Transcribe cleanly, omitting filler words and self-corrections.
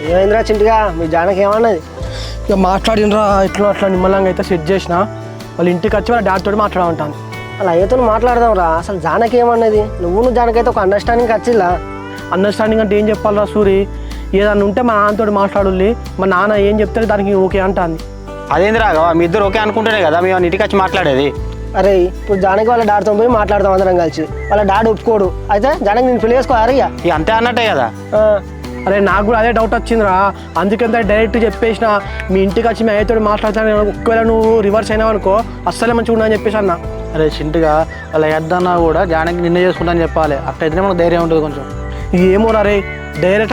ఏమైందిరా చింటిగా మీ జానకి ఏమన్నది? ఇక మాట్లాడినరా ఇట్లా అట్లా నిమ్మలంగా అయితే సెట్ చేసిన వాళ్ళ ఇంటికి వచ్చి వాళ్ళ డాడీతో మాట్లాడమంటాను. అలా అయ్యతో మాట్లాడదాం రా. అసలు జానకి ఏమన్నది? నువ్వు జానకైతే ఒక అండర్స్టాండింగ్ వచ్చిల్లా? అండర్స్టాండింగ్ అంటే ఏం చెప్పాలరా సూరి, ఏదన్నా ఉంటే మా నాన్నతో మాట్లాడుల్లి, మా నాన్న ఏం చెప్తే దానికి ఓకే అంటాంది. అదేంది రాఘవ, మీ ఇద్దరు ఓకే అనుకుంటేనే కదా మేము ఇంటికి వచ్చి మాట్లాడేది. అరే ఇప్పుడు జానకి వాళ్ళ డాడీతో పోయి మాట్లాడదాం అందరం కలిసి. వాళ్ళ డాడీ ఒప్పుకోడు. అయితే జానకి నేను పెళ్లి చేసుకోవాలి ఇక. ఇక అంతే అన్నట్టే కదా. అరే నాకు కూడా అదే డౌట్ వచ్చిందిరా, అందుకంటే డైరెక్ట్ చెప్పేసిన మీ ఇంటికి వచ్చి మీ అయ్యతో మాట్లాడతాను. ఒకవేళ నువ్వు రివర్స్ అయినావు అనుకో అస్సలే మంచిగా ఉండని చెప్పేసి అన్న. అరే చింటిగా వాళ్ళ ఎద్దన్నా కూడా జానకి నిన్నే చేసుకుంటా అని చెప్పాలి, అట్లయితేనే మనకు ధైర్యం ఉంటుంది కొంచెం. ఏమో రే డైరెక్ట్